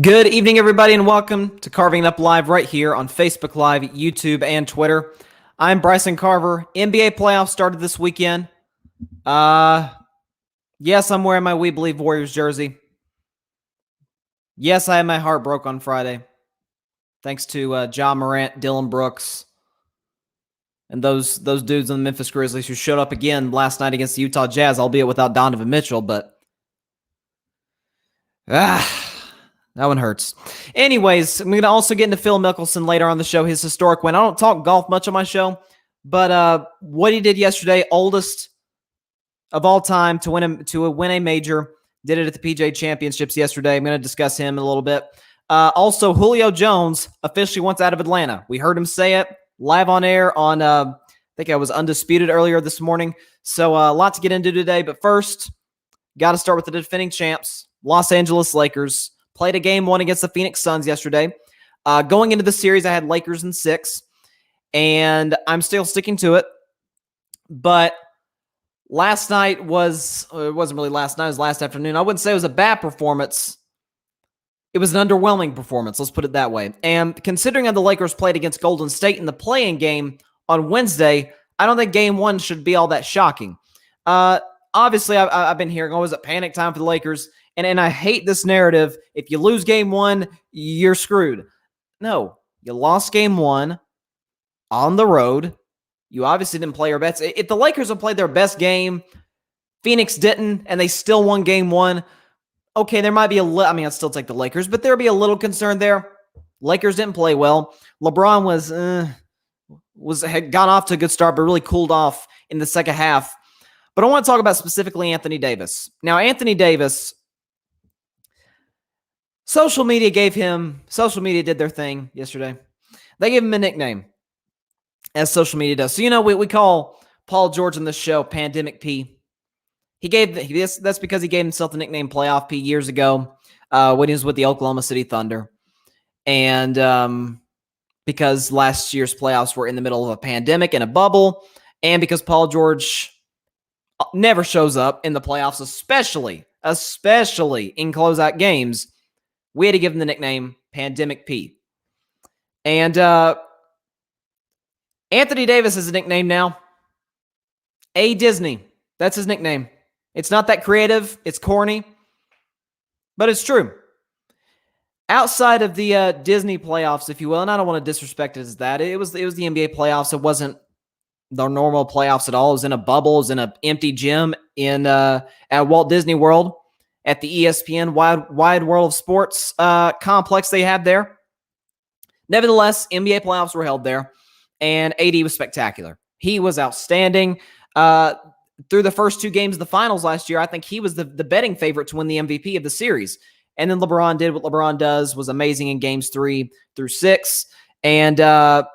Good evening, everybody, and welcome to Carving It Up Live right here on Facebook Live, YouTube, and Twitter. I'm Bryson Carver. NBA playoffs started this weekend. Yes, I'm wearing my We Believe Warriors jersey. Yes, I had my heart broke on Friday. Thanks to Ja Morant, Dylan Brooks, and those dudes on the Memphis Grizzlies who showed up again last night against the Utah Jazz, albeit without Donovan Mitchell, but that one hurts. Anyways, I'm going to also get into Phil Mickelson later on the show, his historic win. I don't talk golf much on my show, but what he did yesterday, oldest of all time to win a major, did it at the PGA Championships yesterday. I'm going to discuss him in a little bit. Also, Julio Jones officially wants out of Atlanta. We heard him say it live on air on, I think I was Undisputed earlier this morning. So a lot to get into today. But first, got to start with the defending champs, Los Angeles Lakers. Played a game one against the Phoenix Suns yesterday. Going into the series, I had Lakers in 6, and I'm still sticking to it. But last night it wasn't really last night, it was last afternoon. I wouldn't say it was a bad performance. It was an underwhelming performance, let's put it that way. And considering how the Lakers played against Golden State in the play-in game on Wednesday, I don't think game one should be all that shocking. Obviously, I've been hearing, is it panic time for the Lakers? And I hate this narrative. If you lose game one, you're screwed. No, you lost game one on the road. You obviously didn't play your best. If the Lakers have played their best game, Phoenix didn't, and they still won game one, okay, there might be I'd still take the Lakers, but there'd be a little concern there. Lakers didn't play well. LeBron had gone off to a good start, but really cooled off in the second half. But I want to talk about specifically Anthony Davis. Now, Anthony Davis, social media did their thing yesterday. They gave him a nickname, as social media does. So, we call Paul George on this show Pandemic P. That's because he gave himself the nickname Playoff P years ago when he was with the Oklahoma City Thunder. And because last year's playoffs were in the middle of a pandemic and a bubble, and because Paul George never shows up in the playoffs, especially in closeout games, we had to give him the nickname Pandemic P. And Anthony Davis is a nickname now. A Disney. That's his nickname. It's not that creative. It's corny. But it's true. Outside of the Disney playoffs, if you will, and I don't want to disrespect it as that. It was the NBA playoffs. It wasn't the normal playoffs at all. It was in a bubble. It was in an empty gym at Walt Disney World at the ESPN Wide World of Sports complex they had there. Nevertheless, NBA playoffs were held there, and AD was spectacular. He was outstanding. Through the first 2 games of the finals last year, I think he was the betting favorite to win the MVP of the series. And then LeBron did what LeBron does, was amazing in games 3 through 6. And that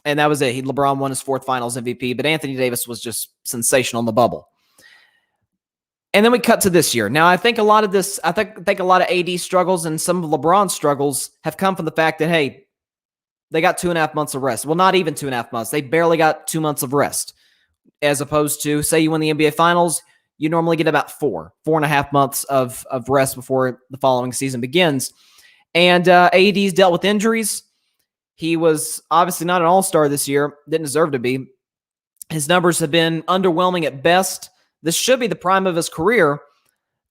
was it. LeBron won his 4th finals MVP, but Anthony Davis was just sensational in the bubble. And then we cut to this year. Now, I think a lot of AD struggles and some of LeBron's struggles have come from the fact that, hey, they got 2.5 months of rest. Well, not even 2.5 months. They barely got 2 months of rest. As opposed to, say you win the NBA Finals, you normally get about 4.5 months of rest before the following season begins. And AD's dealt with injuries. He was obviously not an all-star this year. Didn't deserve to be. His numbers have been underwhelming at best. This should be the prime of his career.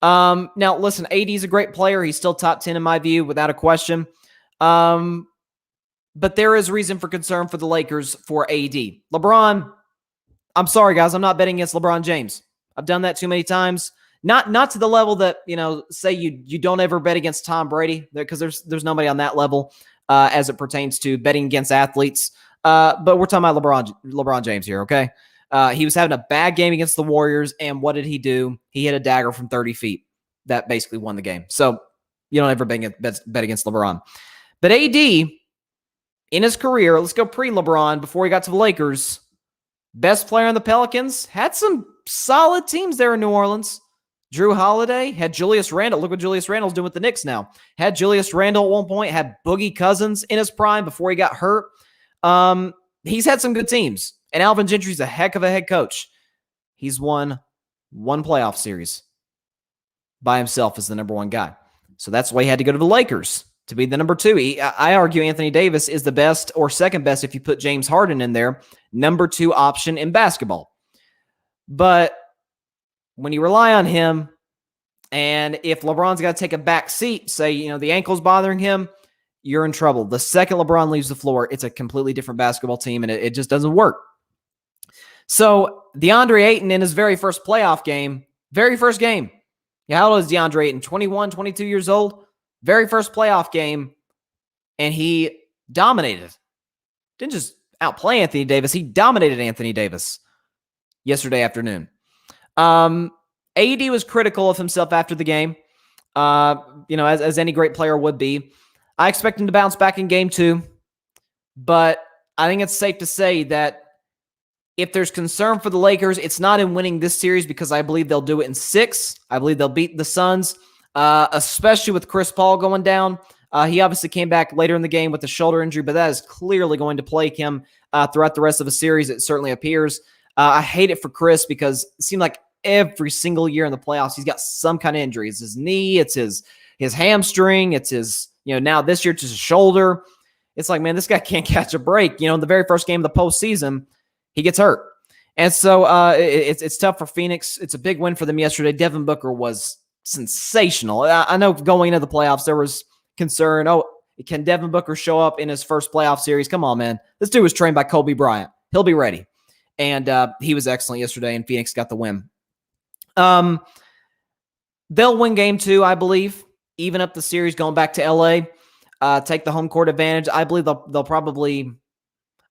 Now, listen, AD's a great player. He's still top 10 in my view, without a question. But there is reason for concern for the Lakers for AD. LeBron, I'm sorry, guys. I'm not betting against LeBron James. I've done that too many times. Not to the level that, say you don't ever bet against Tom Brady, because there's nobody on that level as it pertains to betting against athletes. But we're talking about LeBron James here, okay? He was having a bad game against the Warriors, and what did he do? He hit a dagger from 30 feet. That basically won the game. So you don't ever bet against LeBron. But AD, in his career, let's go pre-LeBron, before he got to the Lakers, best player on the Pelicans, had some solid teams there in New Orleans. Drew Holiday, had Julius Randle. Look what Julius Randle's doing with the Knicks now. Had Julius Randle at one point, had Boogie Cousins in his prime before he got hurt. He's had some good teams. And Alvin Gentry's a heck of a head coach. He's won 1 playoff series by himself as the number 1 guy. So that's why he had to go to the Lakers to be the number 2. I argue Anthony Davis is the best or second best if you put James Harden in there, number 2 option in basketball. But when you rely on him, and if LeBron's got to take a back seat, say, the ankle's bothering him, you're in trouble. The second LeBron leaves the floor, it's a completely different basketball team, and it just doesn't work. So DeAndre Ayton in his very first playoff game, very first game. Yeah, how old is DeAndre Ayton? 21, 22 years old? Very first playoff game, and he dominated. Didn't just outplay Anthony Davis. He dominated Anthony Davis yesterday afternoon. AD was critical of himself after the game, as any great player would be. I expect him to bounce back in game 2, but I think it's safe to say that if there's concern for the Lakers, it's not in winning this series because I believe they'll do it in 6. I believe they'll beat the Suns, especially with Chris Paul going down. He obviously came back later in the game with a shoulder injury, but that is clearly going to plague him throughout the rest of the series. It certainly appears. I hate it for Chris because it seemed like every single year in the playoffs, he's got some kind of injury. It's his knee, it's his hamstring, it's his, now this year it's his shoulder. It's like, man, this guy can't catch a break. In the very first game of the postseason, he gets hurt. And so it's tough for Phoenix. It's a big win for them yesterday. Devin Booker was sensational. I know going into the playoffs, there was concern. Oh, can Devin Booker show up in his first playoff series? Come on, man. This dude was trained by Kobe Bryant. He'll be ready. And he was excellent yesterday, and Phoenix got the win. They'll win game 2, I believe, even up the series going back to LA, take the home court advantage. I believe they'll probably,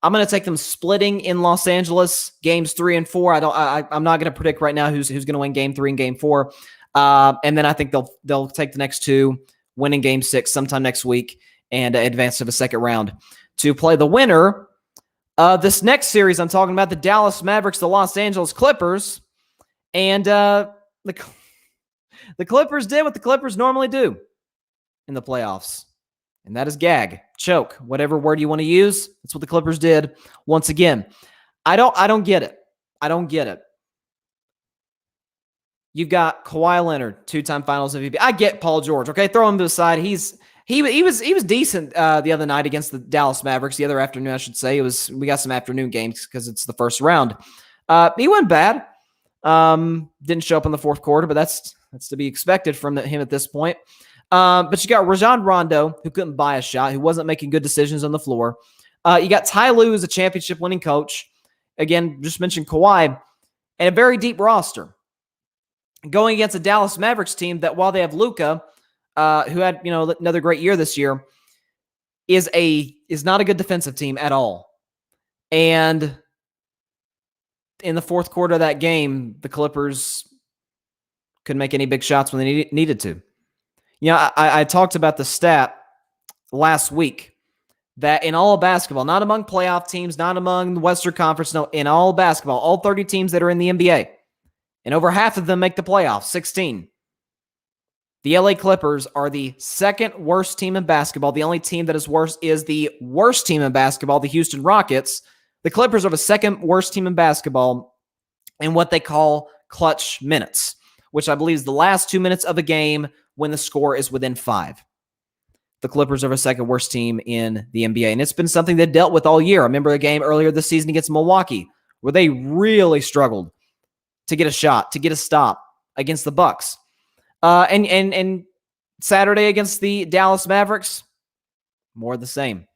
I'm going to take them splitting in Los Angeles, games 3 and 4. I'm not going to predict right now who's going to win game 3 and game 4. And then I think they'll take the next 2, win in game 6 sometime next week, and advance to the second round to play the winner of this next series. I'm talking about the Dallas Mavericks, the Los Angeles Clippers. And the Clippers did what the Clippers normally do in the playoffs, and that is gag, choke, whatever word you want to use. That's what the Clippers did once again. I don't get it. I don't get it. You've got Kawhi Leonard, 2-time Finals MVP. I get Paul George. Okay, throw him to the side. He was decent the other night against the Dallas Mavericks. The other afternoon, I should say. We got some afternoon games because it's the first round. He went bad. Didn't show up in the fourth quarter, but that's to be expected from him at this point. But you got Rajon Rondo, who couldn't buy a shot, who wasn't making good decisions on the floor. You got Ty Lue as a championship-winning coach. Again, just mentioned Kawhi, and a very deep roster. Going against a Dallas Mavericks team that, while they have Luka, who had another great year this year, is not a good defensive team at all. And in the fourth quarter of that game, the Clippers couldn't make any big shots when they needed to. I talked about the stat last week that in all of basketball, not among playoff teams, not among the Western Conference, no, in all basketball, all 30 teams that are in the NBA, and over half of them make the playoffs, 16. The LA Clippers are the second worst team in basketball. The only team that is worse is the worst team in basketball, the Houston Rockets. The Clippers are the second worst team in basketball in what they call clutch minutes, which I believe is the last 2 minutes of a game when the score is within 5. The Clippers are the second worst team in the NBA, and it's been something they dealt with all year. I remember a game earlier this season against Milwaukee where they really struggled to get a shot, to get a stop against the Bucks. And Saturday against the Dallas Mavericks, more of the same.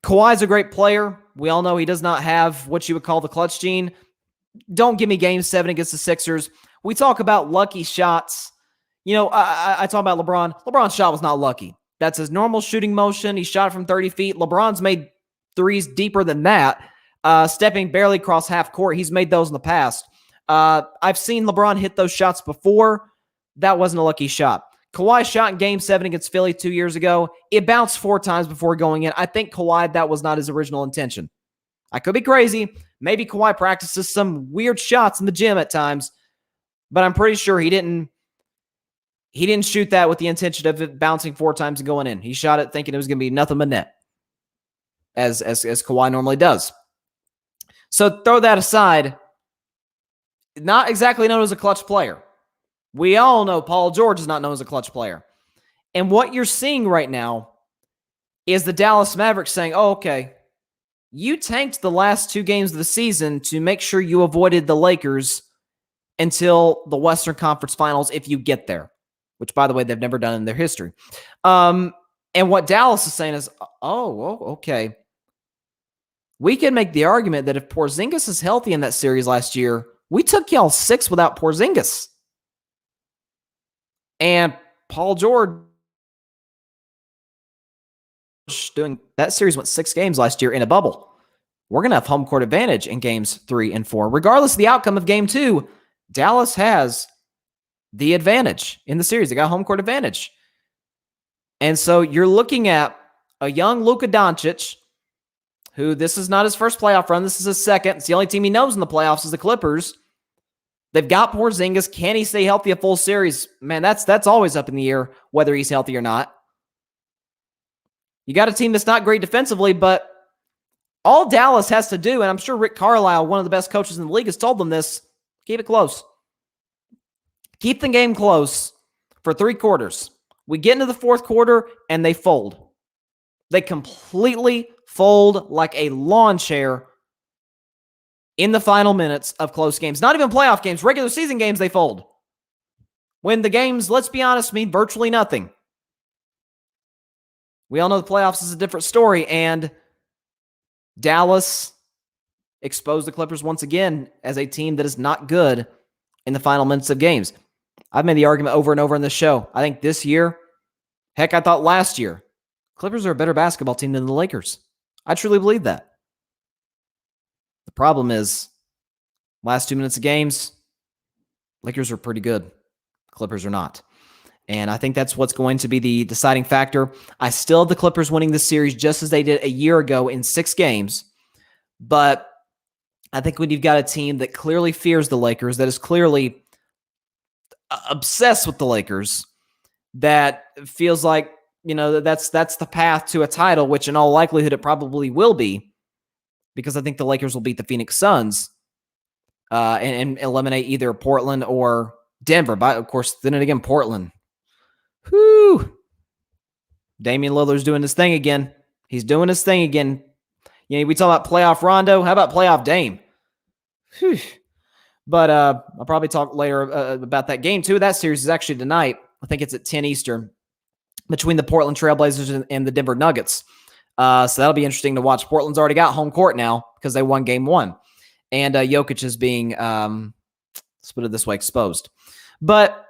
Kawhi's a great player. We all know he does not have what you would call the clutch gene. Don't give me game 7 against the Sixers. We talk about lucky shots. I talk about LeBron. LeBron's shot was not lucky. That's his normal shooting motion. He shot from 30 feet. LeBron's made threes deeper than that, stepping barely across half court. He's made those in the past. I've seen LeBron hit those shots before. That wasn't a lucky shot. Kawhi shot in game 7 against Philly 2 years ago. It bounced 4 times before going in. I think Kawhi, that was not his original intention. I could be crazy. Maybe Kawhi practices some weird shots in the gym at times, but I'm pretty sure he didn't shoot that with the intention of it bouncing 4 times and going in. He shot it thinking it was going to be nothing but net, as Kawhi normally does. So throw that aside. Not exactly known as a clutch player. We all know Paul George is not known as a clutch player. And what you're seeing right now is the Dallas Mavericks saying, oh, okay, you tanked the last 2 games of the season to make sure you avoided the Lakers until the Western Conference Finals if you get there, which, by the way, they've never done in their history. And what Dallas is saying is, okay. We can make the argument that if Porzingis is healthy in that series last year, we took y'all 6 without Porzingis. And Paul George doing that series went 6 games last year in a bubble. We're going to have home court advantage in games 3 and 4. Regardless of the outcome of game 2, Dallas has the advantage in the series. They got home court advantage. And so you're looking at a young Luka Doncic, who this is not his first playoff run. This is his second. It's the only team he knows in the playoffs is the Clippers. They've got Porzingis. Can he stay healthy a full series? Man, that's always up in the air, whether he's healthy or not. You got a team that's not great defensively, but all Dallas has to do, and I'm sure Rick Carlisle, one of the best coaches in the league, has told them this, keep it close. Keep the game close for 3 quarters. We get into the 4th quarter, and they fold. They completely fold like a lawn chair in the final minutes of close games. Not even playoff games, regular season games, they fold. When the games, let's be honest, mean virtually nothing. We all know the playoffs is a different story, and Dallas exposed the Clippers once again as a team that is not good in the final minutes of games. I've made the argument over and over in this show. I think this year, heck, I thought last year, Clippers are a better basketball team than the Lakers. I truly believe that. The problem is, last 2 minutes of games, Lakers are pretty good. Clippers are not. And I think that's what's going to be the deciding factor. I still have the Clippers winning this series just as they did a year ago in 6 games. But I think when you've got a team that clearly fears the Lakers, that is clearly obsessed with the Lakers, that feels like, that's the path to a title, which in all likelihood it probably will be, because I think the Lakers will beat the Phoenix Suns and eliminate either Portland or Denver. But of course, then again, Portland. Whew. Damian Lillard's doing his thing again. He's doing his thing again. We talk about playoff Rondo. How about playoff Dame? Whew. But I'll probably talk later about that game too. That series is actually tonight. I think it's at 10 Eastern between the Portland Trailblazers and the Denver Nuggets. So that'll be interesting to watch. Portland's already got home court now because they won game 1. And Jokic is being, let's put it this way, exposed. But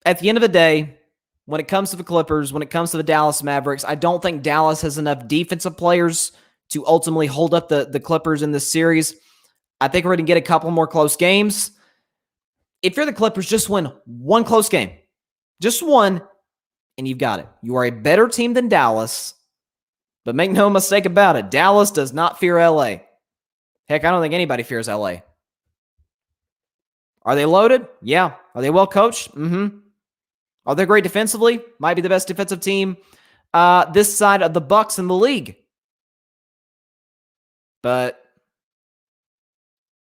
at the end of the day, when it comes to the Clippers, when it comes to the Dallas Mavericks, I don't think Dallas has enough defensive players to ultimately hold up the Clippers in this series. I think we're going to get a couple more close games. If you're the Clippers, just win one close game. Just one, and you've got it. You are a better team than Dallas, but make no mistake about it, Dallas does not fear LA. Heck, I don't think anybody fears LA. Are they loaded? Yeah. Are they well coached? Mm-hmm. Are they great defensively? Might be the best defensive team this side of the Bucks in the league. But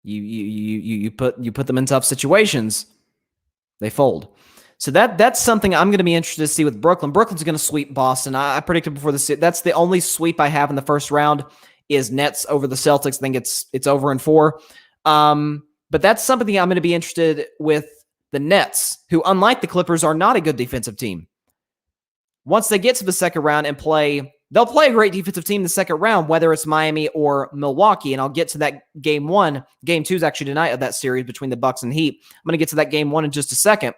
you put them in tough situations, they fold. So that's something I'm going to be interested to see with Brooklyn. Brooklyn's going to sweep Boston. I predicted before this. That's the only sweep I have in the first round is Nets over the Celtics. I think it's over in 4. But that's something I'm going to be interested with the Nets, who, unlike the Clippers, are not a good defensive team. Once they get to the second round and they'll play a great defensive team in the second round, whether it's Miami or Milwaukee. And I'll get to that game 1. Game 2 is actually tonight of that series between the Bucks and Heat. I'm going to get to that game 1 in just a second.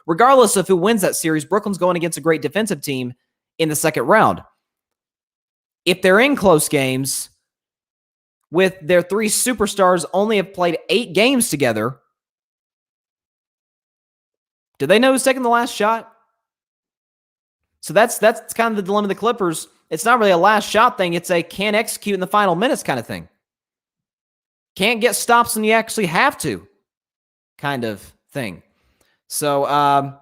Regardless of who wins that series, Brooklyn's going against a great defensive team in the second round. If they're in close games with their 3 superstars only have played 8 games together, do they know who's taking the last shot? So that's kind of the dilemma of the Clippers. It's not really a last shot thing. It's a can't execute in the final minutes kind of thing. Can't get stops when you actually have to kind of thing. So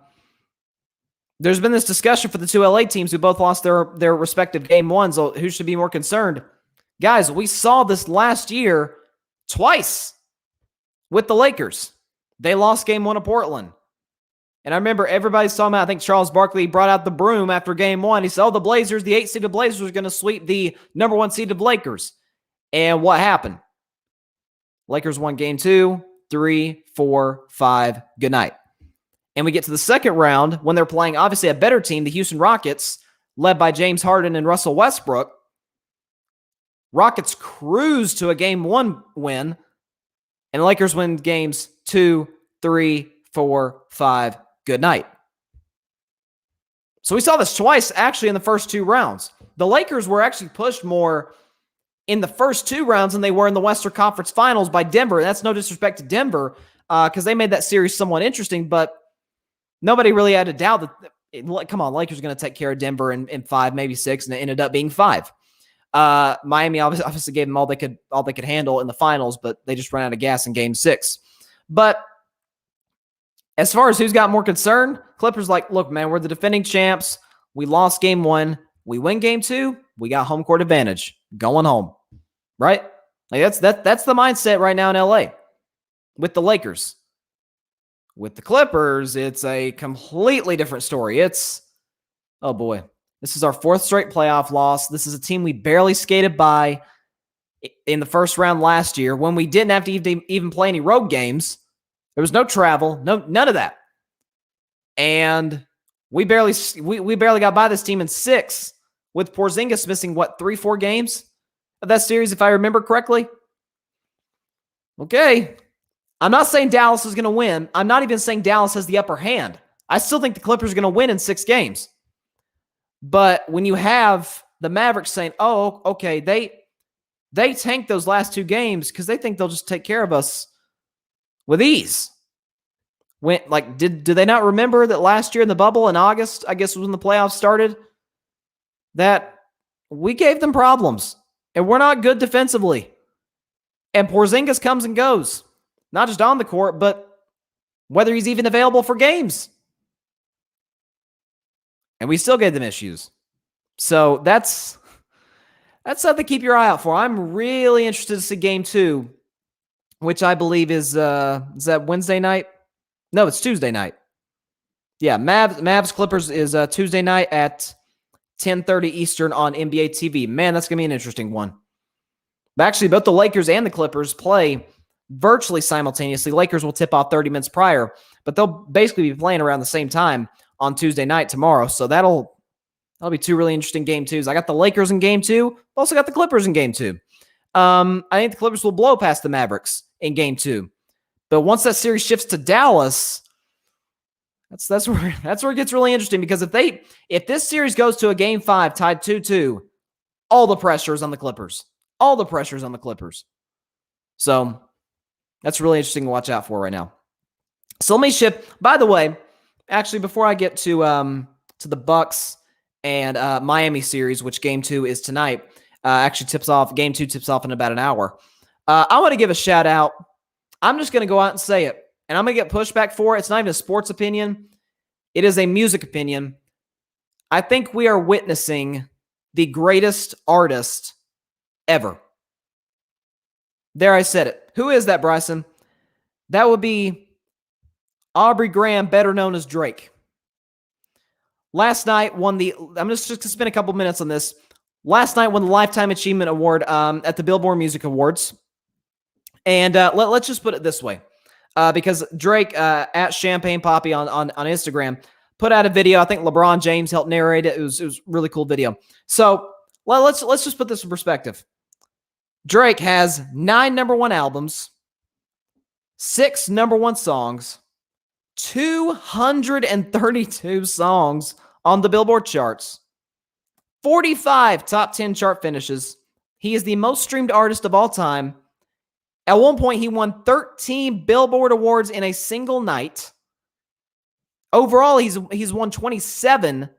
there's been this discussion for the 2 LA teams who both lost their respective game 1s. So who should be more concerned? Guys, we saw this last year twice with the Lakers. They lost game 1 of Portland. And I remember everybody's talking about, I think Charles Barkley brought out the broom after game 1. He said, oh, the 8-seeded Blazers are going to sweep the number 1 seeded Lakers. And what happened? Lakers won game 2, 3, 4, 5. Good night. And we get to the second round when they're playing, obviously, a better team, the Houston Rockets, led by James Harden and Russell Westbrook. Rockets cruise to a game 1 win, and the Lakers win games 2, 3, 4, 5. Good night. So we saw this twice, actually, in the first 2 rounds. The Lakers were actually pushed more in the first 2 rounds than they were in the Western Conference Finals by Denver. And that's no disrespect to Denver, because they made that series somewhat interesting, but nobody really had a doubt that, come on, Lakers are going to take care of Denver in 5, maybe 6, and it ended up being 5. Miami obviously gave them all they could handle in the finals, but they just ran out of gas in game 6. But as far as who's got more concern, Clippers like, look, man, we're the defending champs. We lost game 1. We win game 2. We got home court advantage. Going home, right? Like that's the mindset right now in LA with the Lakers. With the Clippers, it's a completely different story. It's, oh boy, this is our 4th straight playoff loss. This is a team we barely skated by in the first round last year when we didn't have to even play any road games. There was no travel, none of that. And we barely got by this team in 6 with Porzingis missing, 3-4 games of that series, if I remember correctly? Okay. I'm not saying Dallas is going to win. I'm not even saying Dallas has the upper hand. I still think the Clippers are going to win in 6 games. But when you have the Mavericks saying, oh, okay, they tanked those last 2 games because they think they'll just take care of us with ease. Did they not remember that last year in the bubble in August, I guess was when the playoffs started, that we gave them problems and we're not good defensively. And Porzingis comes and goes, not just on the court, but whether he's even available for games. And we still gave them issues. So that's something to keep your eye out for. I'm really interested to see game 2, which I believe is that Wednesday night? No, it's Tuesday night. Yeah, Mavs Clippers is Tuesday night at 10:30 Eastern on NBA TV. Man, that's going to be an interesting one. But actually, both the Lakers and the Clippers play virtually simultaneously. Lakers will tip off 30 minutes prior, but they'll basically be playing around the same time on Tuesday night tomorrow. So that'll be 2 really interesting game 2s. I got the Lakers in game 2. Also got the Clippers in game 2. I think the Clippers will blow past the Mavericks in game 2. But once that series shifts to Dallas, that's where it gets really interesting, because if this series goes to a game 5 tied 2-2, all the pressure is on the Clippers. All the pressure is on the Clippers. So that's really interesting to watch out for right now. So let me shift. By the way, actually, before I get to the Bucks and Miami series, which game 2 is tonight, game 2 tips off in about an hour. I want to give a shout out. I'm just going to go out and say it, and I'm going to get pushback for it. It's not even a sports opinion. It is a music opinion. I think we are witnessing the greatest artist ever. There, I said it. Who is that, Bryson? That would be Aubrey Graham, better known as Drake. Last night I'm just going to spend a couple minutes on this. Last night won the Lifetime Achievement Award at the Billboard Music Awards. And let's just put it this way. Because Drake at Champagne Poppy on Instagram put out a video. I think LeBron James helped narrate it. It was a really cool video. So let's just put this in perspective. Drake has 9 number 1 albums, 6 number 1 songs, 232 songs on the Billboard charts, 45 top 10 chart finishes. He is the most streamed artist of all time. At one point, he won 13 Billboard Awards in a single night. Overall, he's won 27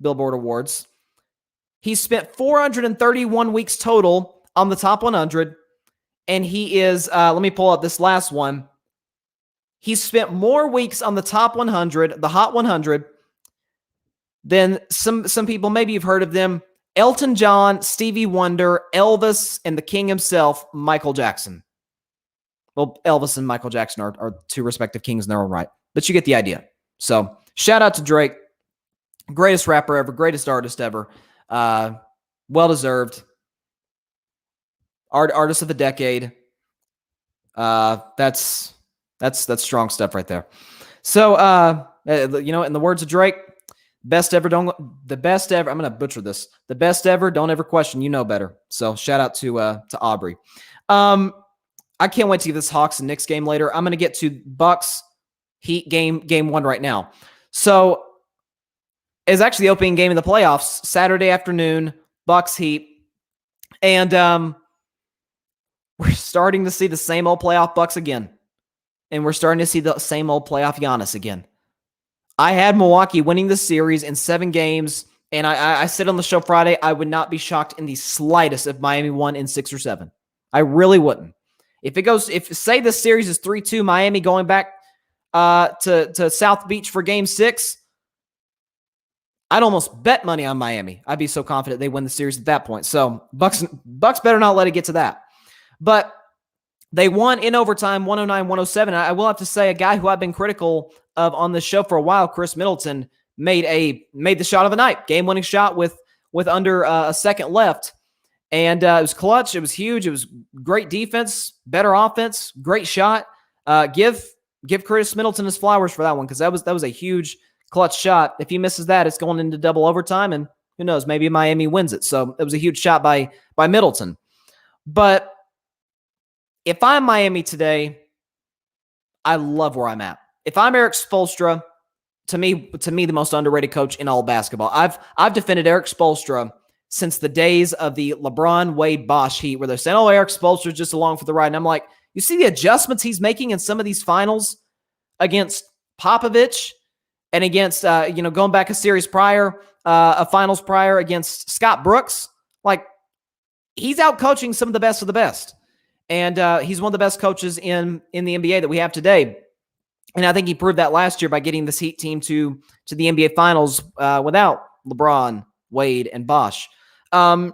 Billboard Awards. He's spent 431 weeks total on the top 100, and he is, let me pull up this last one. He's spent more weeks on the top 100, the Hot 100, than some people, maybe you've heard of them, Elton John, Stevie Wonder, Elvis, and the king himself, Michael Jackson. Well, Elvis and Michael Jackson are two respective kings in their own right, but you get the idea. So shout out to Drake, greatest rapper ever, greatest artist ever, well deserved, artist of the decade. That's strong stuff right there. So in the words of Drake, the best ever. I'm gonna butcher this. The best ever. Don't ever question. You know better. So shout out to Aubrey. I can't wait to get this Hawks and Knicks game later. I'm gonna get to Bucks Heat game one right now. So it's actually the opening game of the playoffs, Saturday afternoon, Bucks Heat, and we're starting to see the same old playoff Bucks again, and we're starting to see the same old playoff Giannis again. I had Milwaukee winning the series in 7 games, and I said on the show Friday, I would not be shocked in the slightest if Miami won in 6 or 7. I really wouldn't. If say the series is 3-2, Miami going back to South Beach for game 6, I'd almost bet money on Miami. I'd be so confident they win the series at that point. So Bucks better not let it get to that. But they won in overtime, 109-107. I will have to say, a guy who I've been critical of on this show for a while, Chris Middleton, made the shot of the night, game-winning shot with under a second left. And it was clutch. It was huge. It was great defense, better offense, great shot. Give Chris Middleton his flowers for that one, because that was a huge clutch shot. If he misses that, it's going into double overtime, and who knows, maybe Miami wins it. So it was a huge shot by Middleton. But if I'm Miami today, I love where I'm at. If I'm Eric Spoelstra, to me the most underrated coach in all basketball. I've defended Eric Spoelstra since the days of the LeBron, Wade, Bosh Heat, where they're saying, "Oh, Eric Spoelstra's just along for the ride." And I'm like, you see the adjustments he's making in some of these finals against Popovich and against going back a series prior, a finals prior against Scott Brooks. Like, he's out coaching some of the best of the best. And he's one of the best coaches in the NBA that we have today. And I think he proved that last year by getting this Heat team to the NBA Finals without LeBron, Wade, and Bosh. But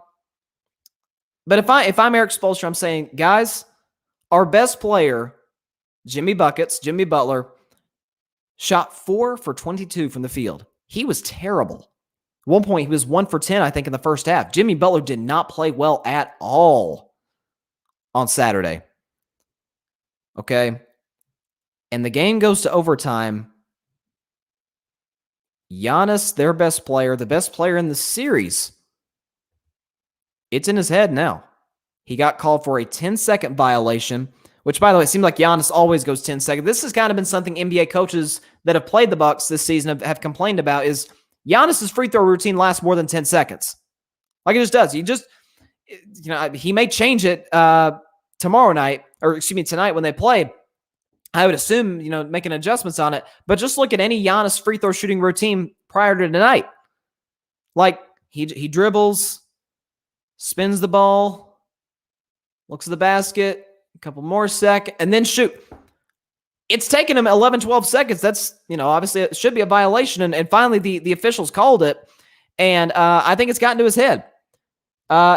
if I'm Eric Spoelstra, I'm saying, guys, our best player, Jimmy Butler, shot 4 for 22 from the field. He was terrible. At one point, he was 1 for 10, I think, in the first half. Jimmy Butler did not play well at all on Saturday. Okay? And the game goes to overtime. Giannis, their best player, the best player in the series, it's in his head now. He got called for a 10-second violation, which, by the way, it seems like Giannis always goes 10 seconds. This has kind of been something NBA coaches that have played the Bucks this season have complained about, is Giannis's free throw routine lasts more than 10 seconds. Like, it just does. He may change it tonight when they play. I would assume, making adjustments on it. But just look at any Giannis free throw shooting routine prior to tonight. Like, he dribbles, spins the ball, looks at the basket, a couple more seconds, and then shoot. It's taken him 11, 12 seconds. That's, obviously it should be a violation. And finally the officials called it. And I think it's gotten to his head.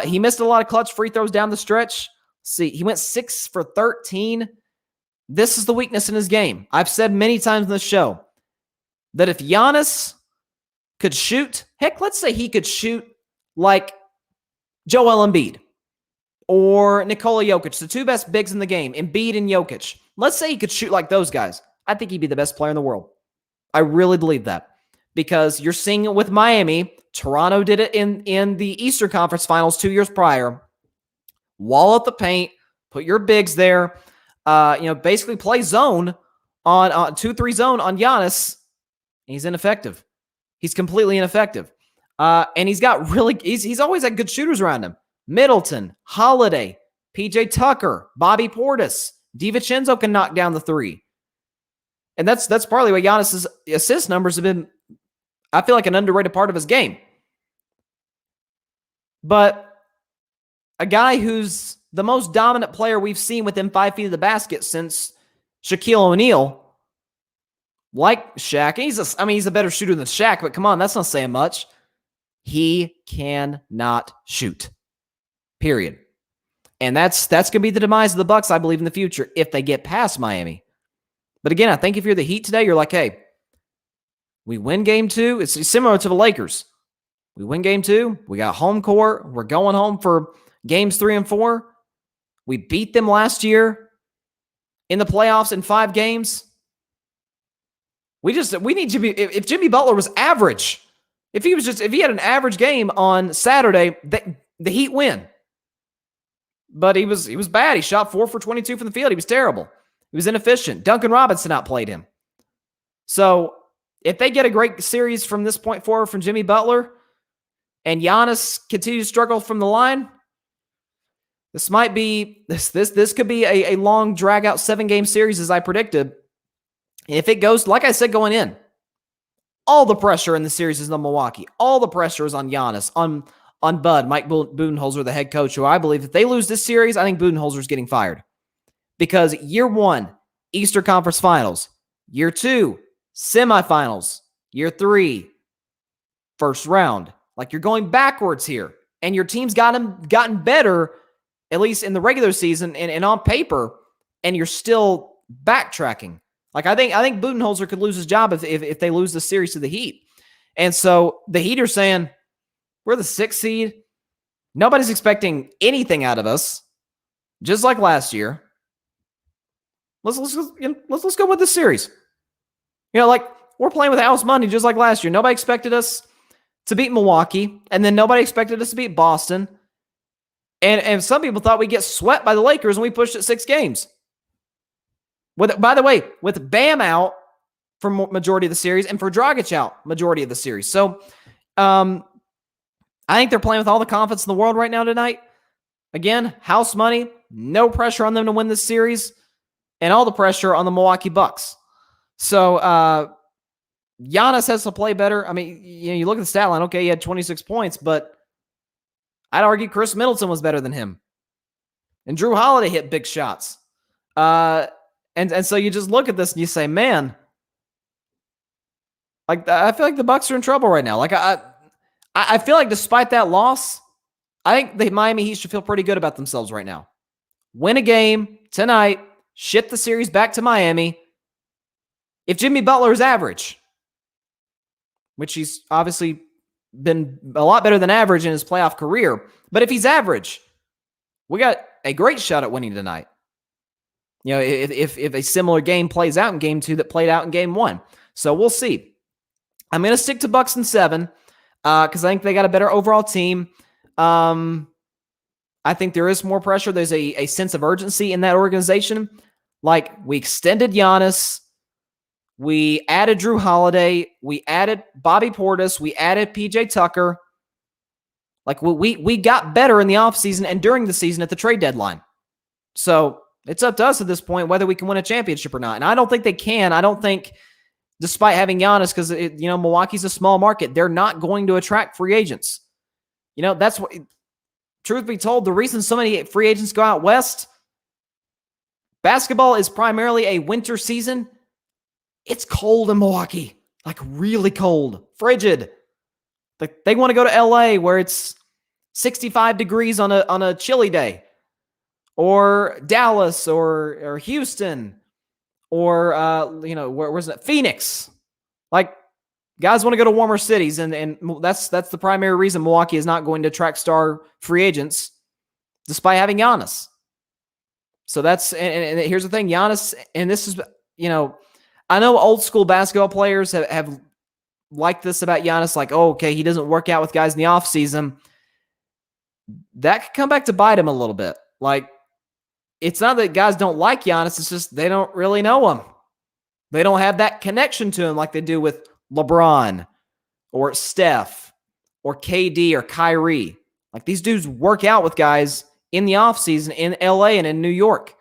He missed a lot of clutch free throws down the stretch. See, he went 6 for 13. This is the weakness in his game. I've said many times in the show that if Giannis could shoot, heck, let's say he could shoot like Joel Embiid or Nikola Jokic, the two best bigs in the game, Embiid and Jokic. Let's say he could shoot like those guys. I think he'd be the best player in the world. I really believe that, because you're seeing it with Miami. Toronto did it in the Eastern Conference Finals 2 years prior. Wall up the paint, put your bigs there. Basically play zone on 2-3 zone on Giannis. He's ineffective. He's completely ineffective. And he's always had good shooters around him. Middleton, Holiday, PJ Tucker, Bobby Portis, DiVincenzo can knock down the three. And that's partly why Giannis's assist numbers have been, I feel like, an underrated part of his game. But a guy who's the most dominant player we've seen within 5 feet of the basket since Shaquille O'Neal, like Shaq. He's a better shooter than Shaq, but come on, that's not saying much. He cannot shoot. Period. And that's going to be the demise of the Bucks, I believe, in the future if they get past Miami. But again, I think if you're the Heat today, you're like, hey, we win game 2. It's similar to the Lakers. We win game 2. We got home court. We're going home for games 3 and 4. We beat them last year in the playoffs in 5 games. We need Jimmy. If Jimmy Butler was average, if he had an average game on Saturday, the Heat win. But he was bad. He shot 4 for 22 from the field. He was terrible. He was inefficient. Duncan Robinson outplayed him. So if they get a great series from this point forward from Jimmy Butler, and Giannis continues to struggle from the line, this could be a long drag out 7-game series as I predicted. If it goes, like I said going in, all the pressure in the series is on Milwaukee. All the pressure is on Giannis, on Bud, Mike Budenholzer, the head coach, who I believe if they lose this series, I think Budenholzer is getting fired. Because year 1, Eastern Conference Finals. Year 2, semifinals. Year 3, first round. Like, you're going backwards here. And your team's gotten better, at least in the regular season and on paper, and you're still backtracking. Like, I think Budenholzer could lose his job if they lose the series to the Heat. And so the Heat are saying, we're the 6th seed. Nobody's expecting anything out of us, just like last year. Let's go with this series. Like, we're playing with house money just like last year. Nobody expected us to beat Milwaukee, and then nobody expected us to beat Boston. And some people thought we'd get swept by the Lakers, and we pushed it 6 games. By the way, with Bam out for majority of the series and for Dragic out majority of the series. So, I think they're playing with all the confidence in the world right now tonight. Again, house money, no pressure on them to win this series, and all the pressure on the Milwaukee Bucks. So, Giannis has to play better. I mean, you look at the stat line. Okay, he had 26 points, but I'd argue Chris Middleton was better than him. And Drew Holiday hit big shots. And so you just look at this and you say, man, like, I feel like the Bucks are in trouble right now. Like, I feel like despite that loss, I think the Miami Heat should feel pretty good about themselves right now. Win a game tonight, ship the series back to Miami. If Jimmy Butler is average, which he's obviously been a lot better than average in his playoff career, but if he's average, we got a great shot at winning tonight. If a similar game plays out in game 2 that played out in game 1. So we'll see. I'm going to stick to Bucks in 7 because I think they got a better overall team. I think there is more pressure. There's a sense of urgency in that organization. Like, we extended Giannis. We added Drew Holiday. We added Bobby Portis. We added PJ Tucker. Like, we got better in the offseason and during the season at the trade deadline. So it's up to us at this point whether we can win a championship or not. And I don't think they can. I don't think, despite having Giannis, because Milwaukee's a small market, they're not going to attract free agents. That's what. Truth be told, the reason so many free agents go out west, basketball is primarily a winter season. It's cold in Milwaukee, like really cold, frigid. Like, they want to go to LA where it's 65 degrees on a chilly day, or Dallas, or Houston, or where's that? Phoenix. Like, guys want to go to warmer cities, and that's the primary reason Milwaukee is not going to attract star free agents, despite having Giannis. So and here's the thing, Giannis, and this is, I know old school basketball players have liked this about Giannis, like, oh, okay, he doesn't work out with guys in the offseason. That could come back to bite him a little bit. Like, it's not that guys don't like Giannis, it's just they don't really know him. They don't have that connection to him like they do with LeBron or Steph or KD or Kyrie. Like, these dudes work out with guys in the offseason in LA and in New York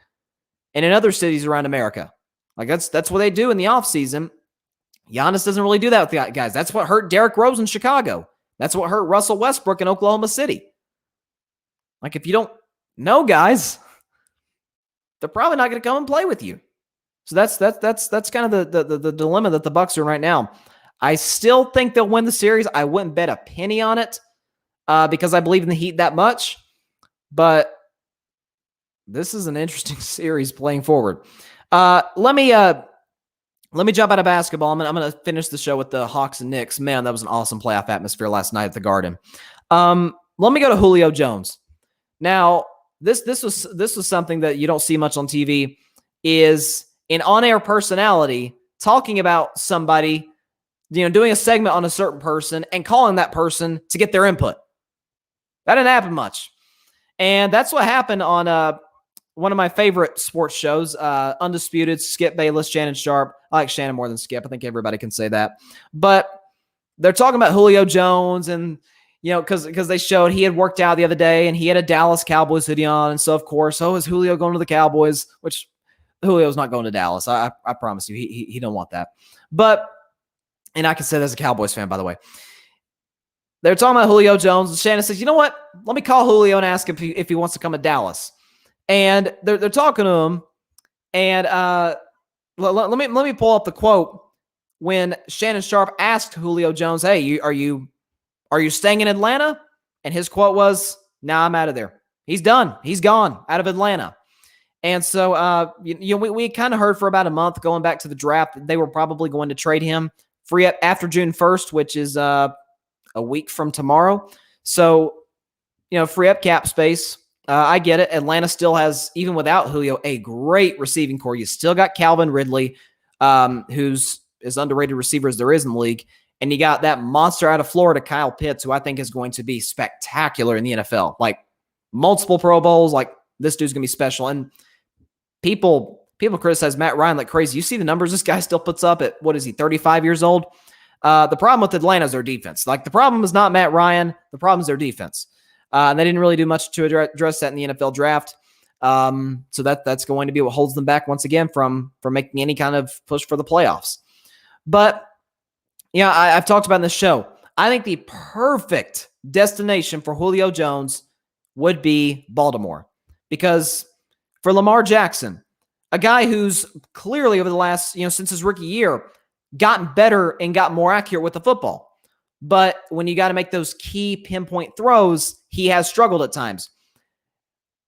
and in other cities around America. Like, that's what they do in the offseason. Giannis doesn't really do that with the guys. That's what hurt Derrick Rose in Chicago. That's what hurt Russell Westbrook in Oklahoma City. Like, if you don't know guys, they're probably not going to come and play with you. So that's kind of the dilemma that the Bucks are in right now. I still think they'll win the series. I wouldn't bet a penny on it because I believe in the Heat that much. But this is an interesting series playing forward. Let me jump out of basketball. I'm gonna finish the show with the Hawks and Knicks. Man, that was an awesome playoff atmosphere last night at the Garden. Let me go to Julio Jones. Now, this was something that you don't see much on TV, is an on-air personality talking about somebody, doing a segment on a certain person and calling that person to get their input. That didn't happen much. And that's what happened on one of my favorite sports shows, Undisputed, Skip Bayless, Shannon Sharp. I like Shannon more than Skip. I think everybody can say that. But they're talking about Julio Jones and, because they showed he had worked out the other day and he had a Dallas Cowboys hoodie on. And so, of course, is Julio going to the Cowboys? Which Julio's not going to Dallas. I promise you, he don't want that. But, and I can say that as a Cowboys fan, by the way. They're talking about Julio Jones, and Shannon says, you know what? Let me call Julio and ask him if he wants to come to Dallas. And they're talking to him, and let me pull up the quote when Shannon Sharp asked Julio Jones, "Hey, are you staying in Atlanta?" And his quote was, "Nah, I'm out of there. He's done. He's gone out of Atlanta." And so, we kind of heard for about a month going back to the draft that they were probably going to trade him free up after June 1st, which is a week from tomorrow. So, free up cap space. I get it. Atlanta still has, even without Julio, a great receiving core. You still got Calvin Ridley, who's as underrated receiver as there is in the league. And you got that monster out of Florida, Kyle Pitts, who I think is going to be spectacular in the NFL. Like, multiple Pro Bowls. Like, this dude's going to be special. And people criticize Matt Ryan like crazy. You see the numbers this guy still puts up at, 35 years old? The problem with Atlanta is their defense. Like, the problem is not Matt Ryan. The problem is their defense. And they didn't really do much to address that in the NFL draft. So that's going to be what holds them back once again from making any kind of push for the playoffs. But, I've talked about in this show. I think the perfect destination for Julio Jones would be Baltimore. Because for Lamar Jackson, a guy who's clearly over the last, since his rookie year, gotten better and got more accurate with the football. But when you got to make those key pinpoint throws, he has struggled at times.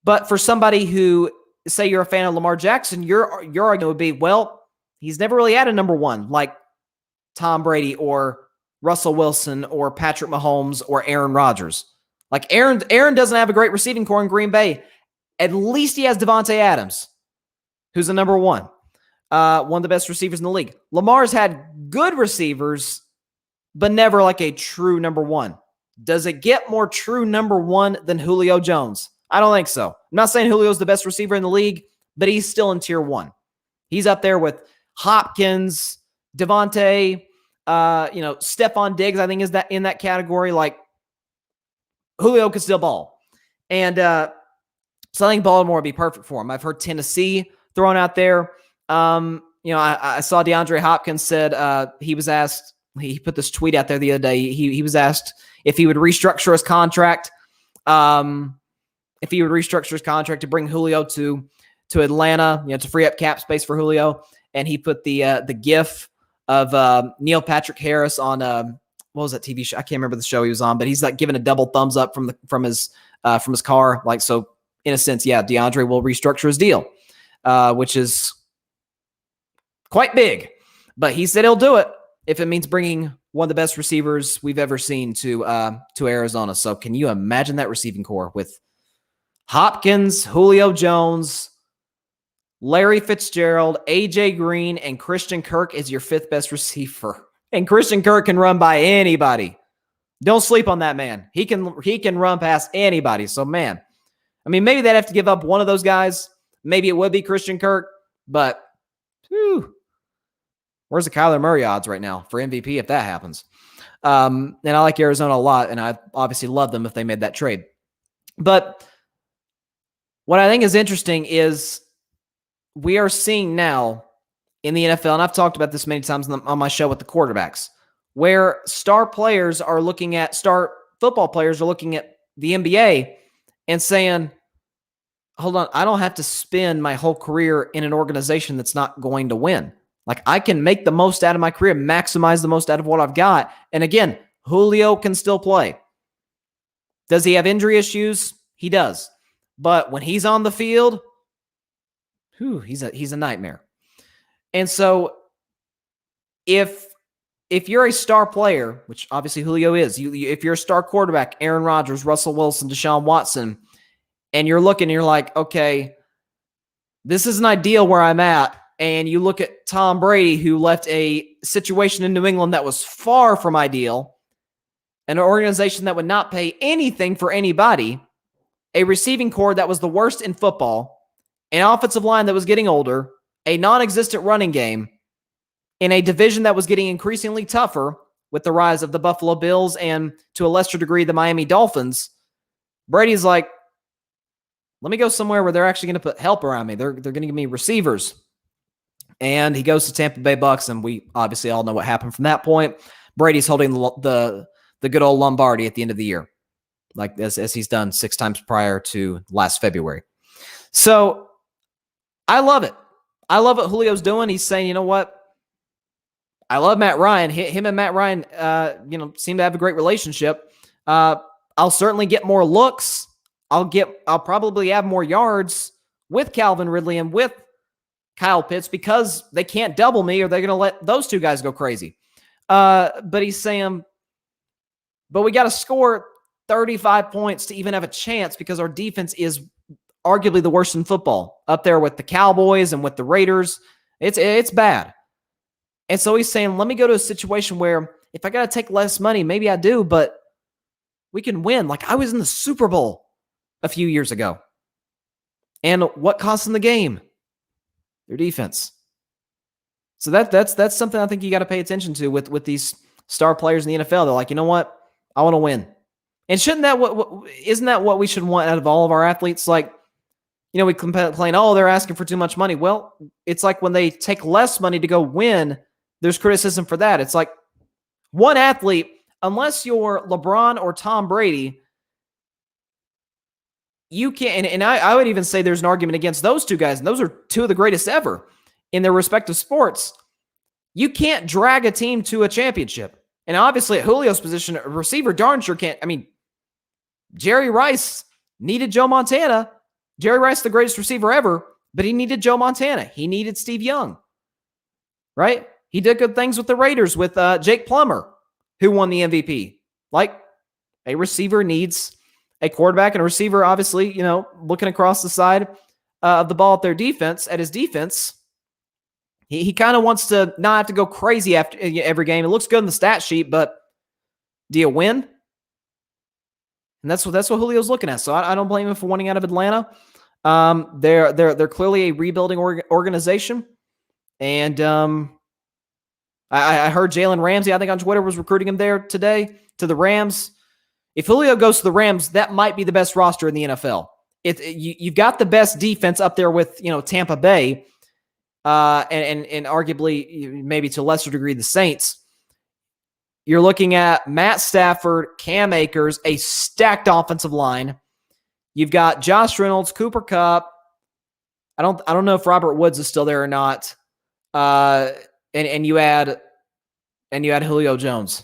But for somebody who, say you're a fan of Lamar Jackson, your argument would be, well, he's never really had a number one like Tom Brady or Russell Wilson or Patrick Mahomes or Aaron Rodgers. Like Aaron doesn't have a great receiving core in Green Bay. At least he has Devontae Adams, who's a number one. One of the best receivers in the league. Lamar's had good receivers, but never like a true number one. Does it get more true number one than Julio Jones? I don't think so. I'm not saying Julio's the best receiver in the league, but he's still in tier one. He's up there with Hopkins, Devontae, Stephon Diggs, I think is that in that category. Like, Julio could still ball. And so I think Baltimore would be perfect for him. I've heard Tennessee thrown out there. I saw DeAndre Hopkins said he was asked, he put this tweet out there the other day. He was asked if he would restructure his contract, to bring Julio to Atlanta, to free up cap space for Julio. And he put the gif of Neil Patrick Harris on what was that TV show? I can't remember the show he was on, but he's like giving a double thumbs up from his car. Like, so in a sense, yeah, DeAndre will restructure his deal, which is quite big. But he said he'll do it if it means bringing one of the best receivers we've ever seen to Arizona. So can you imagine that receiving core with Hopkins, Julio Jones, Larry Fitzgerald, AJ Green, and Christian Kirk is your fifth best receiver. And Christian Kirk can run by anybody. Don't sleep on that man. He can run past anybody. So, man, I mean, maybe they'd have to give up one of those guys. Maybe it would be Christian Kirk, but where's the Kyler Murray odds right now for MVP if that happens? And I like Arizona a lot, and I obviously love them if they made that trade. But what I think is interesting is we are seeing now in the NFL, and I've talked about this many times on my show with the quarterbacks, where star football players are looking at the NBA and saying, hold on, I don't have to spend my whole career in an organization that's not going to win. Like, I can make the most out of my career, maximize the most out of what I've got. And again, Julio can still play. Does he have injury issues? He does. But when he's on the field, he's a nightmare. And so if you're a star player, which obviously Julio is, if you're a star quarterback, Aaron Rodgers, Russell Wilson, Deshaun Watson, and you're looking and you're like, okay, this isn't ideal where I'm at. And you look at Tom Brady, who left a situation in New England that was far from ideal, an organization that would not pay anything for anybody, a receiving corps that was the worst in football, an offensive line that was getting older, a non-existent running game, in a division that was getting increasingly tougher with the rise of the Buffalo Bills and, to a lesser degree, the Miami Dolphins. Brady's like, let me go somewhere where they're actually going to put help around me. They're going to give me receivers. And he goes to Tampa Bay Bucks, and we obviously all know what happened from that point. Brady's holding the good old Lombardi at the end of the year, like as he's done 6 times prior to last February. So I love it. I love what Julio's doing. He's saying, you know what? I love Matt Ryan. Him and Matt Ryan, seem to have a great relationship. I'll certainly get more looks. I'll probably have more yards with Calvin Ridley and with Kyle Pitts because they can't double me or they're going to let those two guys go crazy. But he's saying, but we got to score 35 points to even have a chance because our defense is arguably the worst in football, up there with the Cowboys and with the Raiders. It's bad. And so he's saying, let me go to a situation where if I got to take less money, maybe I do, but we can win. Like I was in the Super Bowl a few years ago. And what cost them the game? Their defense. So that's something I think you got to pay attention to with these star players in the NFL. They're like, you know what? I want to win. And isn't that what we should want out of all of our athletes? Like, we complain, oh, they're asking for too much money. Well, it's like when they take less money to go win, there's criticism for that. It's like one athlete, unless you're LeBron or Tom Brady, you can't, and I would even say there's an argument against those two guys, and those are two of the greatest ever in their respective sports. You can't drag a team to a championship. And obviously at Julio's position, a receiver darn sure can't. I mean, Jerry Rice needed Joe Montana. Jerry Rice, the greatest receiver ever, but he needed Joe Montana. He needed Steve Young, right? He did good things with the Raiders with Jake Plummer, who won the MVP. Like, a receiver needs a quarterback, and a receiver, obviously, looking across the side of the ball at his defense, he kind of wants to not have to go crazy after every game. It looks good in the stat sheet, but do you win? And that's what Julio's looking at. So I don't blame him for wanting out of Atlanta. They're clearly a rebuilding organization, and I heard Jalen Ramsey, I think on Twitter, was recruiting him there today to the Rams. If Julio goes to the Rams, that might be the best roster in the NFL. You've got the best defense up there with Tampa Bay, and arguably maybe to a lesser degree the Saints. You're looking at Matt Stafford, Cam Akers, a stacked offensive line. You've got Josh Reynolds, Cooper Kupp. I don't know if Robert Woods is still there or not. And you add Julio Jones.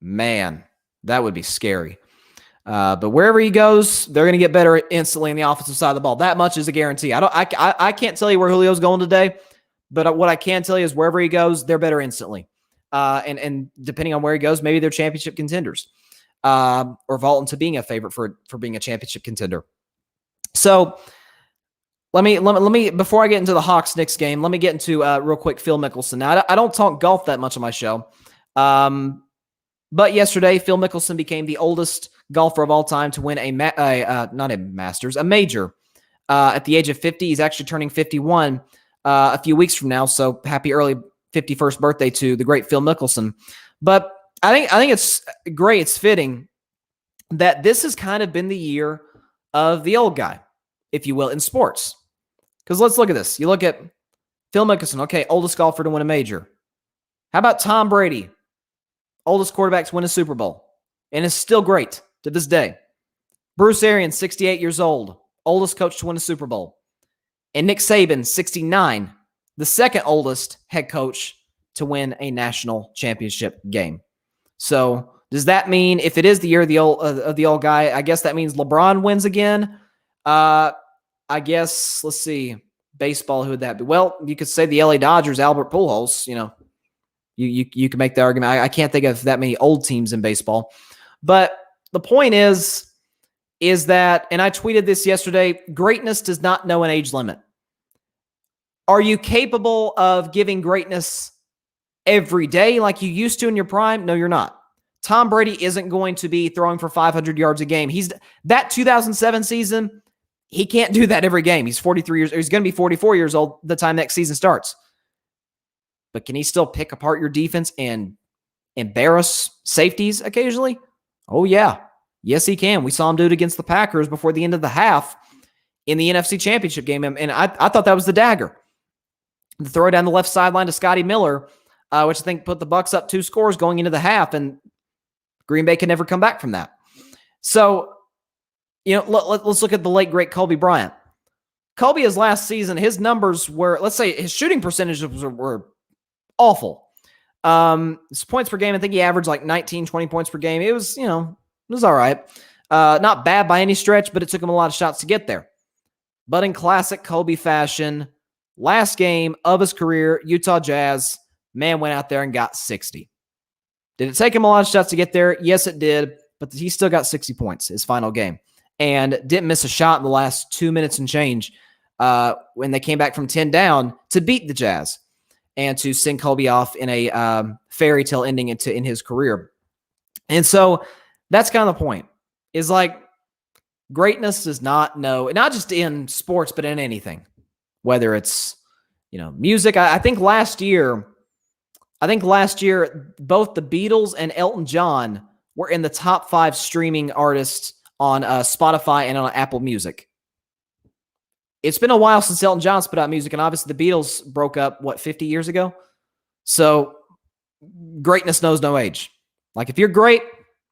Man, that would be scary. But wherever he goes, they're going to get better instantly on the offensive side of the ball. That much is a guarantee. I can't tell you where Julio's going today, but what I can tell you is wherever he goes, they're better instantly. And depending on where he goes, maybe they're championship contenders, or vault into being a favorite for being a championship contender. So let me before I get into the Hawks-Knicks game, let me get into real quick Phil Mickelson. Now, I don't talk golf that much on my show, but yesterday Phil Mickelson became the oldest golfer of all time to win a major at the age of 50. He's actually turning 51 a few weeks from now. So happy early 51st birthday to the great Phil Mickelson. But I think it's great. It's fitting that this has kind of been the year of the old guy, if you will, in sports. Because let's look at this. You look at Phil Mickelson, okay, oldest golfer to win a major. How about Tom Brady, oldest quarterback to win a Super Bowl, and is still great to this day. Bruce Arians, 68 years old, oldest coach to win a Super Bowl. And Nick Saban, 69, the second oldest head coach to win a national championship game. So does that mean if it is the year of the old guy, I guess that means LeBron wins again? I guess, let's see. baseball, who would that be? Well, you could say the LA Dodgers, Albert Pujols. You can make the argument. I can't think of that many old teams in baseball. But the point is that, and I tweeted this yesterday, greatness does not know an age limit. Are you capable of giving greatness every day like you used to in your prime? No, you're not. Tom Brady isn't going to be throwing for 500 yards a game. That 2007 season, he can't do that every game. He's 43 years, or he's going to be 44 years old the time next season starts. But can he still pick apart your defense and embarrass safeties occasionally? Oh, yeah. Yes, he can. We saw him do it against the Packers before the end of the half in the NFC Championship game. And I thought that was the dagger. The throw down the left sideline to Scotty Miller, which I think put the Bucs up 2 scores going into the half, and Green Bay can never come back from that. So, let's look at the late, great Kobe Bryant. Kobe, his last season, his numbers were, let's say his shooting percentages were awful. His points per game, I think he averaged like 19, 20 points per game. It was, it was all right. Not bad by any stretch, but it took him a lot of shots to get there. But in classic Kobe fashion, last game of his career, Utah Jazz, man went out there and got 60. Did it take him a lot of shots to get there? Yes, it did. But he still got 60 points his final game. And didn't miss a shot in the last 2 minutes and change when they came back from 10 down to beat the Jazz and to send Kobe off in a fairy tale ending in his career. And so that's kind of the point, is like greatness does not know, not just in sports, but in anything, whether it's, music. I think last year, both the Beatles and Elton John were in the top 5 streaming artists on Spotify and on Apple Music. It's been a while since Elton John's put out music, and obviously the Beatles broke up, 50 years ago? So greatness knows no age. Like, if you're great,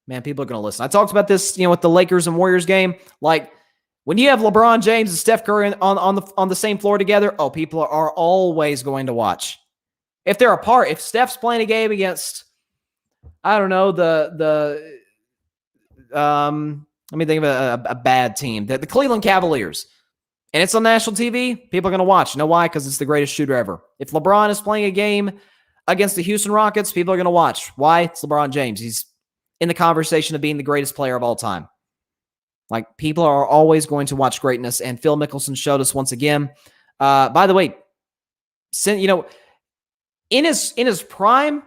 man, people are going to listen. I talked about this, with the Lakers and Warriors game. Like, when you have LeBron James and Steph Curry on the same floor together, people are always going to watch. If they're apart, if Steph's playing a game against, I don't know, let me think of a bad team, the Cleveland Cavaliers, and it's on national TV, people are going to watch. You know why? Because it's the greatest shooter ever. If LeBron is playing a game against the Houston Rockets, people are going to watch. Why? It's LeBron James. He's in the conversation of being the greatest player of all time. Like, people are always going to watch greatness, and Phil Mickelson showed us once again. By the way, in his prime,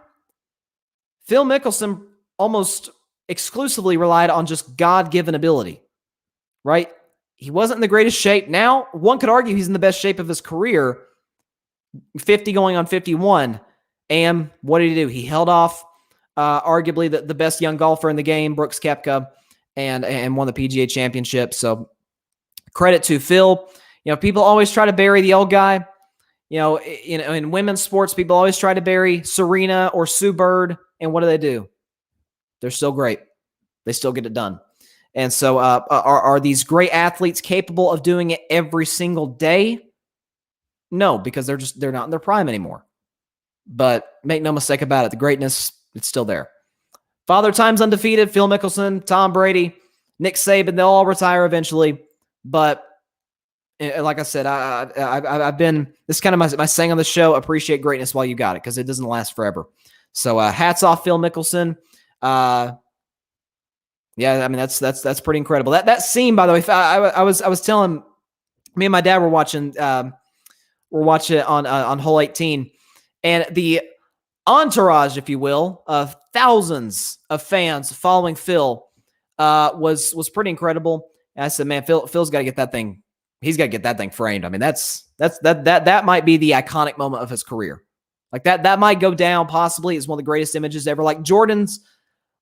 Phil Mickelson almost exclusively relied on just God-given ability, right? He wasn't in the greatest shape. Now, one could argue he's in the best shape of his career, 50 going on 51. And what did he do? He held off arguably the best young golfer in the game, Brooks Koepka, and won the PGA Championship. So credit to Phil. People always try to bury the old guy. In women's sports, people always try to bury Serena or Sue Bird. And what do? They're still great. They still get it done. And so are these great athletes capable of doing it every single day? No, because they're not in their prime anymore. But make no mistake about it, the greatness, it's still there. Father Time's undefeated, Phil Mickelson, Tom Brady, Nick Saban, they'll all retire eventually. But like I said, I've been, this is kind of my saying on the show, appreciate greatness while you got it, because it doesn't last forever. So hats off Phil Mickelson. Yeah, I mean, that's pretty incredible. That scene, by the way, I was telling, me and my dad were watching it on hole 18, and the entourage, if you will, of thousands of fans following Phil was pretty incredible. And I said, man, Phil's got to get that thing. He's got to get that thing framed. I mean, that might be the iconic moment of his career. Like that might go down possibly as one of the greatest images ever. Like Jordan's,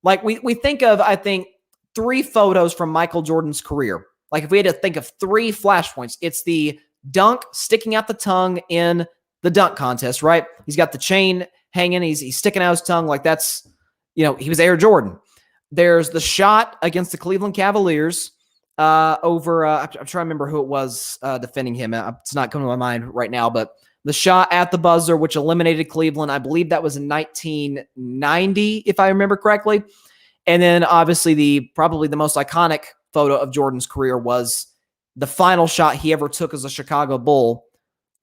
like we think of, I think, 3 photos from Michael Jordan's career. Like if we had to think of 3 flashpoints, it's the dunk sticking out the tongue in the dunk contest, right? He's got the chain hanging. He's sticking out his tongue. Like that's, he was Air Jordan. There's the shot against the Cleveland Cavaliers over, I'm trying to remember who it was defending him. It's not coming to my mind right now, but the shot at the buzzer, which eliminated Cleveland. I believe that was in 1990, if I remember correctly. And then obviously probably the most iconic photo of Jordan's career was the final shot he ever took as a Chicago Bull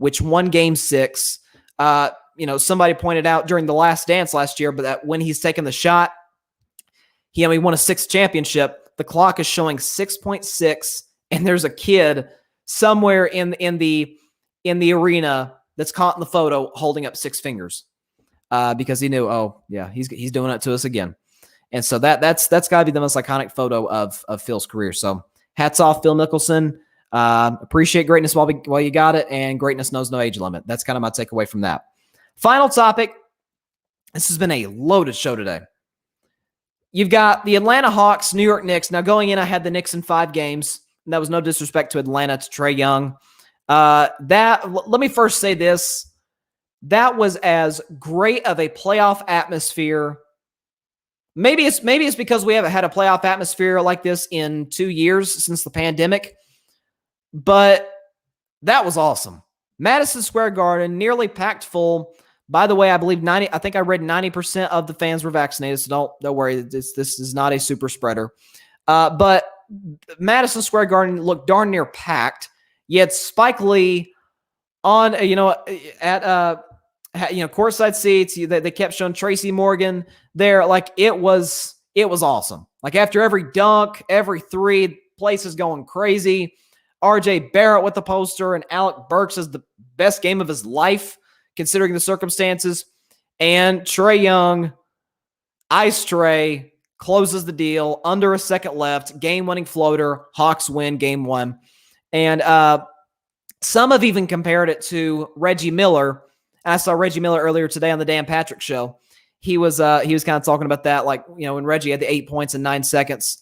which won Game 6. Somebody pointed out during the Last Dance last year, but that when he's taken the shot, he won a 6th championship. The clock is showing 6.6, and there's a kid somewhere in the arena that's caught in the photo holding up 6 fingers because he knew, oh yeah, he's doing it to us again. And so that's got to be the most iconic photo of Phil's career. So hats off, Phil Mickelson. Appreciate greatness while you got it, and greatness knows no age limit. That's kind of my takeaway from that. Final topic. This has been a loaded show today. You've got the Atlanta Hawks, New York Knicks. Now, going in, I had the Knicks in 5 games. And that was no disrespect to Atlanta, to Trae Young. Let me first say this. That was as great of a playoff atmosphere. Maybe it's because we haven't had a playoff atmosphere like this in 2 years since the pandemic. But that was awesome. Madison Square Garden, nearly packed full. By the way, I believe I think I read 90% of the fans were vaccinated, so don't worry. This is not a super spreader. But Madison Square Garden looked darn near packed. You had Spike Lee on, at courtside seats. They kept showing Tracy Morgan there. Like it was awesome. Like after every dunk, every three, place is going crazy. RJ Barrett with the poster, and Alec Burks is the best game of his life, considering the circumstances. And Trae Young, Ice Trae, closes the deal under a second left, game-winning floater. Hawks win Game 1. And some have even compared it to Reggie Miller. I saw Reggie Miller earlier today on the Dan Patrick Show. He was kind of talking about that, like, when Reggie had the 8 points in 9 seconds.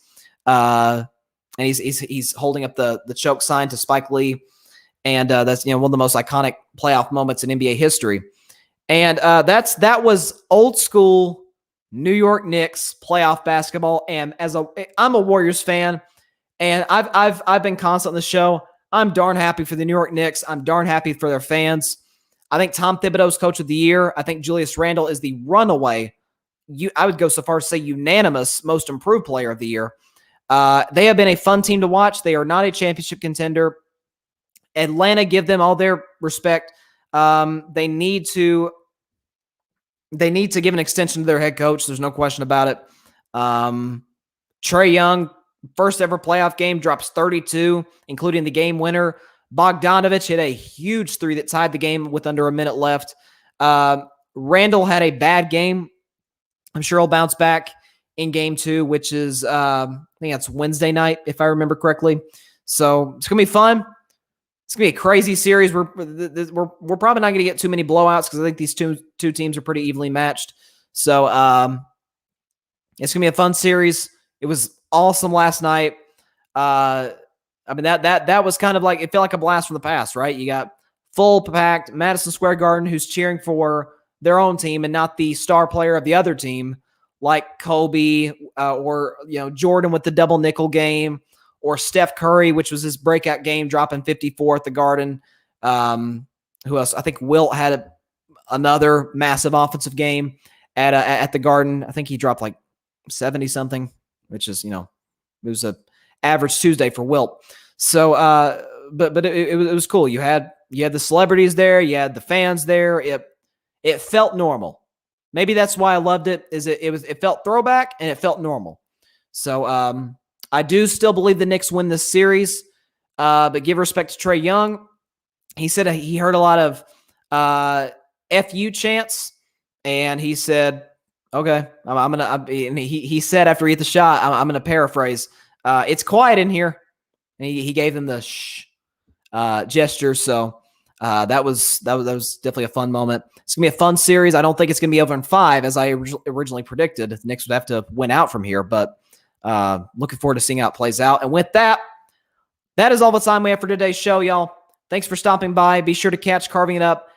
And he's holding up the choke sign to Spike Lee. And that's one of the most iconic playoff moments in NBA history. And that was old school New York Knicks playoff basketball. And I'm a Warriors fan, and I've been constant on the show. I'm darn happy for the New York Knicks. I'm darn happy for their fans. I think Tom Thibodeau's Coach of the Year. I think Julius Randle is the runaway, I would go so far as to say unanimous Most Improved Player of the Year. They have been a fun team to watch. They are not a championship contender. Atlanta, give them all their respect. They need to give an extension to their head coach. There's no question about it. Trae Young, first ever playoff game, drops 32, including the game winner. Bogdanovich hit a huge three that tied the game with under a minute left. Randall had a bad game. I'm sure he'll bounce back in Game 2, which is, I think that's Wednesday night, if I remember correctly. So it's going to be fun. It's going to be a crazy series. We're probably not going to get too many blowouts because I think these two teams are pretty evenly matched. So it's going to be a fun series. It was awesome last night. That was kind of like, it felt like a blast from the past, right? You got full packed Madison Square Garden who's cheering for their own team and not the star player of the other team, like Kobe or Jordan with the double nickel game, or Steph Curry, which was his breakout game, dropping 54 at the Garden. Who else? I think Wilt had another massive offensive game at the Garden. I think he dropped like 70 something, which is it was a average Tuesday for Wilt. So, but it was cool. You had the celebrities there, you had the fans there. It felt normal. Maybe that's why I loved it. It felt throwback and it felt normal. So I do still believe the Knicks win this series. But give respect to Trae Young. He said he heard a lot of FU chants, and he said, "Okay, he said after he hit the shot, I'm gonna paraphrase. It's quiet in here, and he gave them the shh gesture. So that was definitely a fun moment. It's gonna be a fun series. I don't think it's gonna be over in 5, as I originally predicted. The Knicks would have to win out from here, but looking forward to seeing how it plays out. And with that is all the time we have for today's show, y'all. Thanks for stopping by. Be sure to catch Carving It Up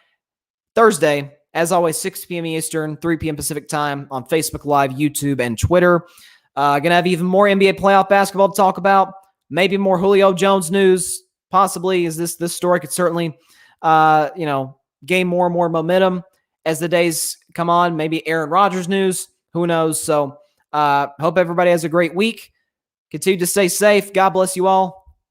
Thursday, as always, 6 p.m. Eastern, 3 p.m. Pacific time on Facebook Live, YouTube, and Twitter. Going to have even more NBA playoff basketball to talk about. Maybe more Julio Jones news, possibly. As this story could certainly, gain more and more momentum as the days come on. Maybe Aaron Rodgers news. Who knows? So hope everybody has a great week. Continue to stay safe. God bless you all.